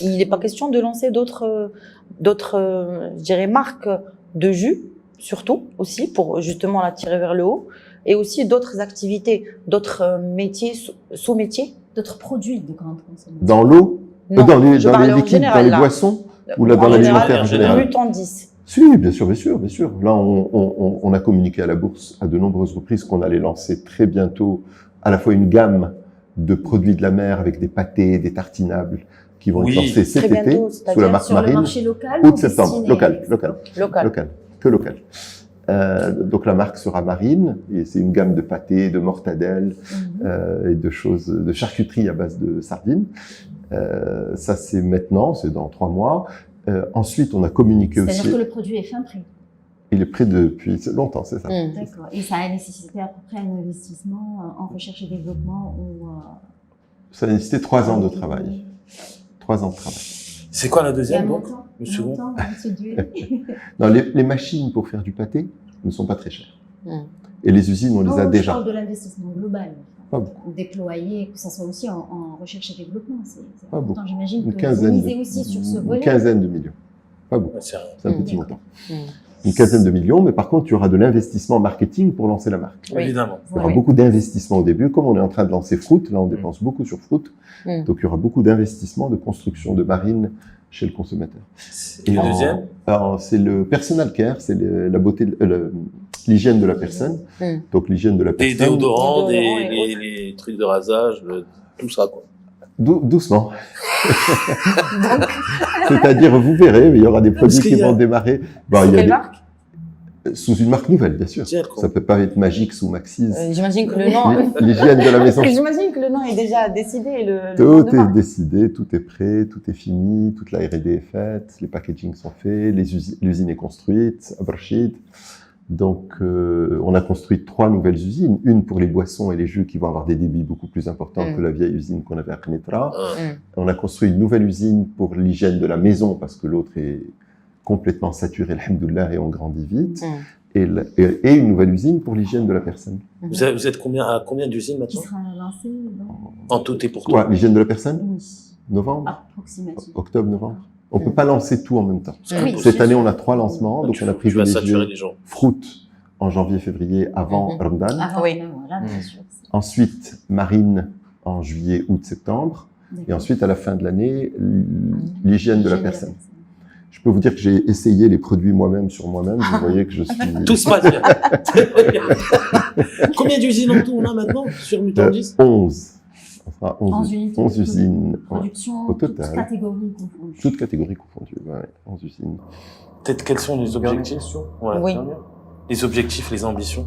Il n'est pas question de lancer d'autres, je dirais, marques de jus, surtout aussi, pour justement la tirer vers le haut, et aussi d'autres activités, d'autres métiers, sous-métiers. D'autres produits de grande consommation. Dans l'eau, Non, dans les je parle en liquides, général, dans les là. boissons, ou là, dans l'alimentaire en général? Mutandis. Si, bien sûr, bien sûr, bien sûr. Là, on a communiqué à la bourse à de nombreuses reprises qu'on allait lancer très bientôt à la fois une gamme de produits de la mer avec des pâtés, des tartinables qui vont être lancés cet été bientôt, sous la marque Sur Marine. le marché local Août-septembre, local, que local. Donc la marque sera Marine et c'est une gamme de pâtés, de mortadelles et de choses, de charcuterie à base de sardines. Ça c'est maintenant, c'est dans 3 mois. Ensuite, on a communiqué aussi. C'est-à-dire que le produit est fin prêt. Il est prêt depuis longtemps, c'est ça. D'accord. Et ça a nécessité à peu près un investissement en recherche et développement ou ça a nécessité 3 ans de travail. 3 ans de travail. C'est quoi la deuxième donc? Le second. Non, les machines pour faire du pâté ne sont pas très chères. Et les usines, on les a déjà. Je parle de l'investissement global. Pas beaucoup. Déployer, que ça soit aussi en recherche et développement. C'est pas beaucoup. J'imagine que quinzaine vous misez aussi sur ce volet. Une quinzaine de millions. Pas beaucoup. C'est un petit montant. Une quinzaine de millions, mais par contre, il y aura de l'investissement marketing pour lancer la marque. Oui. Évidemment. Il y aura beaucoup d'investissement au début. Comme on est en train de lancer Fruit, là, on dépense beaucoup sur Fruit. Donc, il y aura beaucoup d'investissement de construction de marine chez le consommateur. Et le deuxième? Alors, c'est le personal care, c'est la beauté, l'hygiène de la personne. Donc, l'hygiène de la personne. Des déodorants, les trucs de rasage, tout ça, quoi. Doucement. C'est-à-dire, vous verrez, mais il y aura des produits qui vont démarrer. Sous quelle marque? Sous une marque nouvelle, bien sûr. Ça peut pas être Magix ou Maxis. J'imagine que le nom. L'hygiène de la maison. J'imagine que le nom est déjà décidé. Tout est décidé, tout est prêt, tout est fini, toute la R&D est faite, les packagings sont faits, l'usine est construite, à Brachid. Donc, on a construit 3 nouvelles usines, une pour les boissons et les jus qui vont avoir des débits beaucoup plus importants que la vieille usine qu'on avait à Knetra. On a construit une nouvelle usine pour l'hygiène de la maison parce que l'autre est complètement saturé, alhamdoulilah, et on grandit vite. Et une nouvelle usine pour l'hygiène de la personne. Vous êtes à combien d'usines maintenant? Qui sera lancé en tout et pour tout. Quoi, l'hygiène de la personne? Oui. Novembre? Approximatif. Octobre, novembre. On peut pas lancer tout en même temps. Oui. Cette année, on a 3 lancements, donc on a privilégié Fruit en janvier-février avant Ramadan. Voilà, bien sûr. Ensuite, Marine en juillet, août, septembre. Et ensuite, à la fin de l'année, l'hygiène de la personne. Je peux vous dire que j'ai essayé les produits moi-même sur moi-même. Vous voyez que je suis... Tout se passe bien. Combien d'usines en tout on a maintenant sur Mutandis? 11. Enfin, 11 usines production, au total. Toutes catégories confondues. Toutes catégories confondues, ouais, 11 usines. Peut-être quels sont les objectifs? Oui. Les objectifs, les ambitions?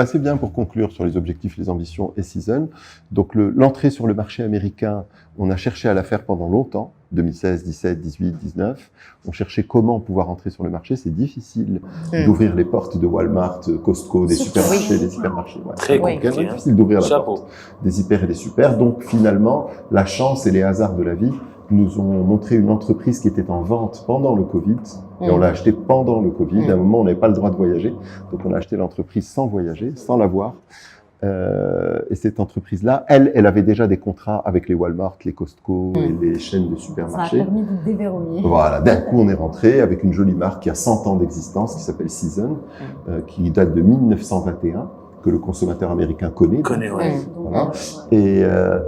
C'est bien pour conclure sur les objectifs, les ambitions et Season. Donc, l'entrée sur le marché américain, on a cherché à la faire pendant longtemps, 2016, 17, 18, 19. On cherchait comment pouvoir entrer sur le marché. C'est difficile d'ouvrir les portes de Walmart, Costco, des supermarchés, des supermarchés. Ouais. Très compliqué. C'est difficile d'ouvrir la porte des hyper et des super. Donc, finalement, la chance et les hasards de la vie nous ont montré une entreprise qui était en vente pendant le Covid. Et on l'a acheté pendant le Covid. À un moment, on n'avait pas le droit de voyager. Donc, on a acheté l'entreprise sans voyager, sans la voir. Et cette entreprise-là, elle avait déjà des contrats avec les Walmart, les Costco et les chaînes de supermarchés. Ça a permis de déverrouiller. Voilà. D'un coup, on est rentré avec une jolie marque qui a 100 ans d'existence, qui s'appelle Season, qui date de 1921. Que le consommateur américain connaît. Voilà. Et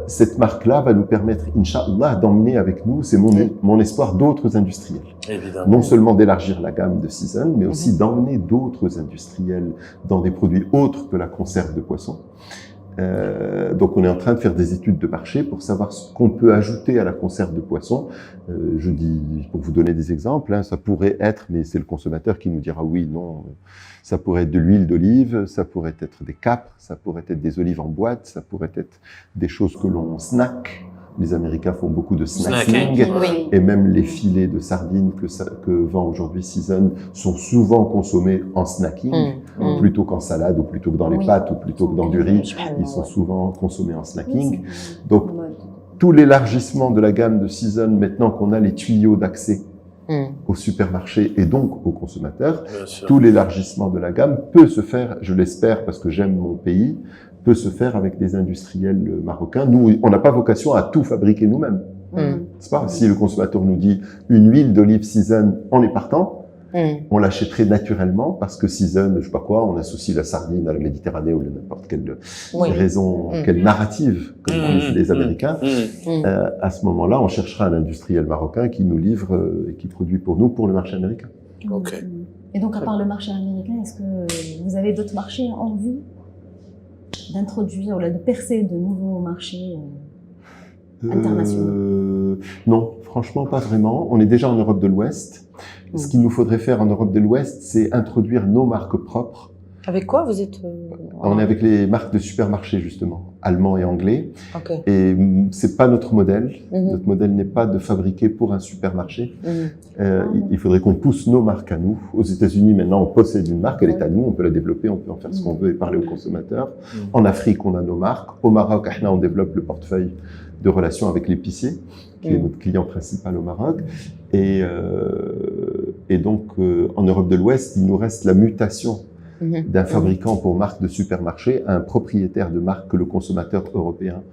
cette marque-là va nous permettre, Inch'Allah, d'emmener avec nous, c'est mon espoir, d'autres industriels. Évidemment. Non seulement d'élargir la gamme de Season, mais aussi d'emmener d'autres industriels dans des produits autres que la conserve de poisson. Donc on est en train de faire des études de marché pour savoir ce qu'on peut ajouter à la conserve de poisson. Je dis, pour vous donner des exemples, ça pourrait être, mais c'est le consommateur qui nous dira oui, non, ça pourrait être de l'huile d'olive, ça pourrait être des capres, ça pourrait être des olives en boîte, ça pourrait être des choses que l'on snack. Les Américains font beaucoup de snacking, et même les filets de sardines que vend aujourd'hui Season sont souvent consommés en snacking, plutôt qu'en salade, ou plutôt que dans les pâtes, ou plutôt que dans du riz. Ils sont souvent consommés en snacking. Donc, tout l'élargissement de la gamme de Season, maintenant qu'on a les tuyaux d'accès au supermarché et donc aux consommateurs, tout l'élargissement de la gamme peut se faire, je l'espère parce que j'aime mon pays, peut se faire avec des industriels marocains. Nous, on n'a pas vocation à tout fabriquer nous-mêmes. C'est pas, si le consommateur nous dit une huile d'olive Season, on est partant, on l'achèterait naturellement parce que Season, je sais pas quoi, on associe la sardine à la Méditerranée ou n'importe quelle raison, quelle narrative, comme disent les Américains. À ce moment-là, on cherchera un industriel marocain qui nous livre et qui produit pour nous pour le marché américain. Ok. Et donc, à part le marché américain, est-ce que vous avez d'autres marchés en vue d'introduire ou de percer de nouveaux marchés internationaux? Non, franchement, pas vraiment. On est déjà en Europe de l'Ouest. Ce qu'il nous faudrait faire en Europe de l'Ouest, c'est introduire nos marques propres. Avec quoi vous êtes On est avec les marques de supermarchés, justement, allemands et anglais. Okay. Et c'est pas notre modèle. Notre modèle n'est pas de fabriquer pour un supermarché. Il faudrait qu'on pousse nos marques à nous. Aux États-Unis, maintenant, on possède une marque, elle est à nous, on peut la développer, on peut en faire ce qu'on veut et parler aux consommateurs. En Afrique, on a nos marques. Au Maroc, on développe le portefeuille de relations avec l'épicier, qui est notre client principal au Maroc. Et donc, en Europe de l'Ouest, il nous reste la mutation d'un fabricant pour marque de supermarché à un propriétaire de marque que le consommateur européen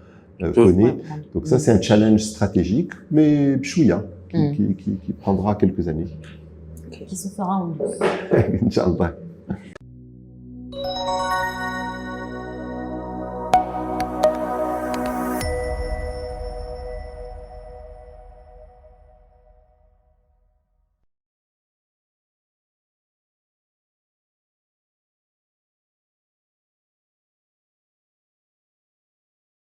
connaît. Donc ça, c'est un challenge stratégique, mais chouïa, qui prendra quelques années. Qui se fera en douce. Inch'Allah.